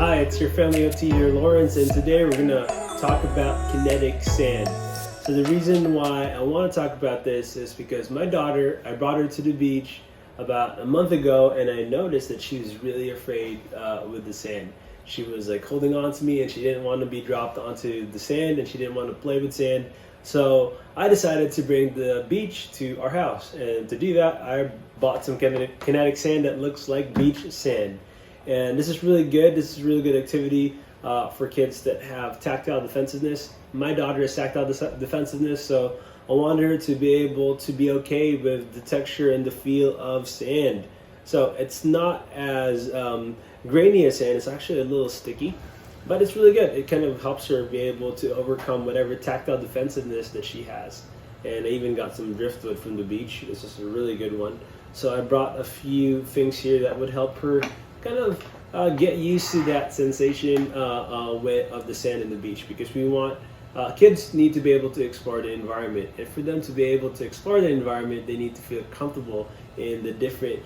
Hi, it's your family OT here, Lawrence, and today we're going to talk about kinetic sand. So the reason why I want to talk about this is because my daughter, I brought her to the beach about a month ago, and I noticed that she was really afraid with the sand. She was like holding on to me, and she didn't want to be dropped onto the sand, and she didn't want to play with sand. So I decided to bring the beach to our house, and to do that, I bought some kinetic sand that looks like beach sand. And this is really good. This is really good activity for kids that have tactile defensiveness. My daughter has tactile defensiveness, so I want her to be able to be okay with the texture and the feel of sand. So it's not as grainy as sand. It's actually a little sticky, but it's really good. It kind of helps her be able to overcome whatever tactile defensiveness that she has. And I even got some driftwood from the beach. This is a really good one. So I brought a few things here that would help her kind of get used to that sensation of the sand in the beach, because we want kids need to be able to explore the environment, and for them to be able to explore the environment, they need to feel comfortable in the different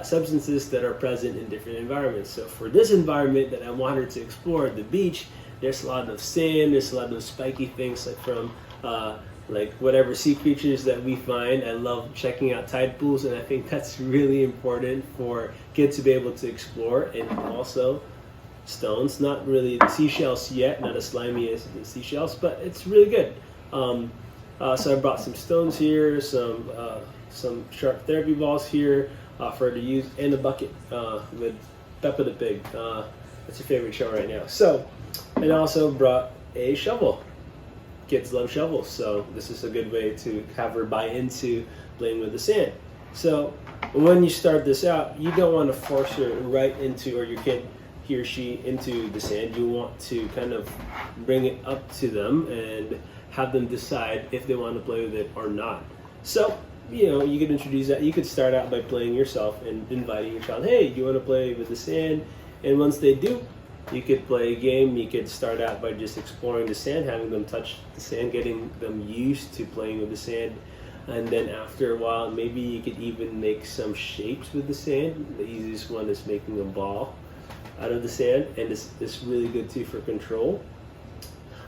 substances that are present in different environments. So for this environment that I want her to explore, the beach, there's a lot of sand, there's a lot of spiky things like from like whatever sea creatures that we find. I love checking out tide pools, and I think that's really important for kids to be able to explore. And also stones, not really the seashells yet, not as slimy as the seashells, but it's really good. So I brought some stones here, some sharp therapy balls here for her to use, and a bucket with Peppa the Pig. That's your favorite show right now. So, and I also brought a shovel. Kids love shovels, so this is a good way to have her buy into playing with the sand. So when you start this out, you don't want to force her right into, or your kid, he or she, into the sand. You want to kind of bring it up to them and have them decide if they want to play with it or not. So, you know, you could introduce that. You could start out by playing yourself and inviting your child, hey, do you want to play with the sand? And once they do, you could play a game. You could start out by just exploring the sand, having them touch the sand, getting them used to playing with the sand. And then after a while, maybe you could even make some shapes with the sand. The easiest one is making a ball out of the sand, and it's really good too for control.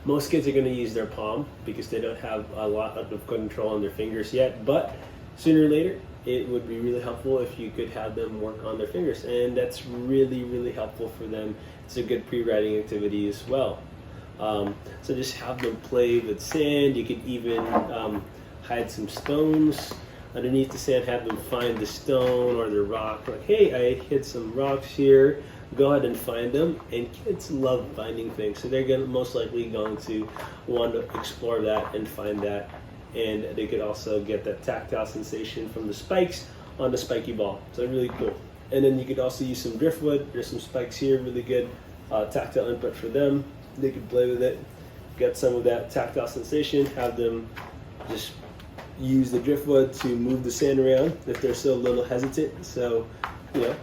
Most kids are going to use their palm because they don't have a lot of control on their fingers yet, but sooner or later, it would be really helpful if you could have them work on their fingers, and that's really, really helpful for them. It's a good pre-writing activity as well. So just have them play with sand. You could even hide some stones underneath the sand, have them find the stone or the rock. Like, hey, I hid some rocks here. Go ahead and find them. And kids love finding things, so they're most likely going to want to explore that and find that. And they could also get that tactile sensation from the spikes on the spiky ball. So really cool. And then you could also use some driftwood. There's some spikes here, really good tactile input for them. They could play with it, get some of that tactile sensation, have them just use the driftwood to move the sand around if they're still a little hesitant. So, you know,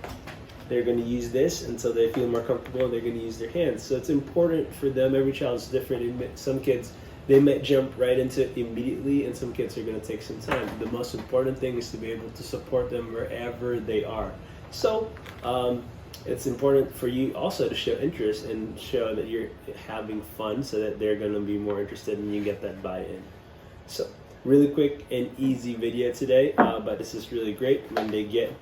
they're going to use this until they feel more comfortable, and they're going to use their hands. So it's important for them. Every child is different. Some kids, they might jump right into it immediately, and some kids are going to take some time. The most important thing is to be able to support them wherever they are. So it's important for you also to show interest and show that you're having fun, so that they're going to be more interested and you get that buy-in. So really quick and easy video today, but this is really great. When they get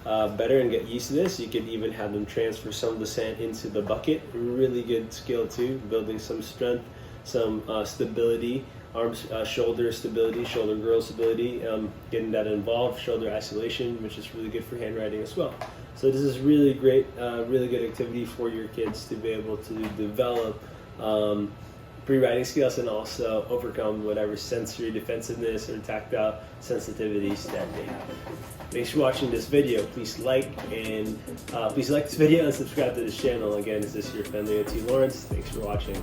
better and get used to this, you can even have them transfer some of the sand into the bucket. Really good skill too, building some strength, some stability, arms, shoulder stability, shoulder girl stability, getting that involved, shoulder isolation, which is really good for handwriting as well. So this is really great, really good activity for your kids to be able to develop pre-writing skills and also overcome whatever sensory defensiveness or tactile sensitivities that they have. Thanks for watching this video. Please like this video and subscribe to this channel. Again, this is your family OT Lawrence. Thanks for watching.